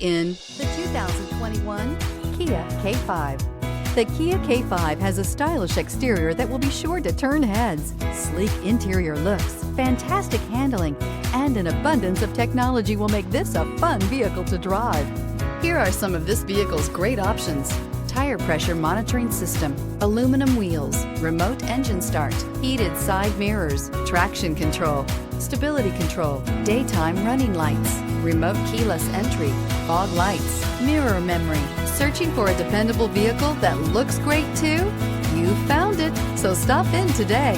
in the 2021 Kia K5. The Kia K5 has a stylish exterior that will be sure to turn heads, sleek interior looks, fantastic handling, and an abundance of technology will make this a fun vehicle to drive. Here are some of this vehicle's great options: tire pressure monitoring system, aluminum wheels, remote engine start, heated side mirrors, traction control, stability control, daytime running lights, remote keyless entry, fog lights, mirror memory. Searching for a dependable vehicle that looks great too? You found it, so stop in today.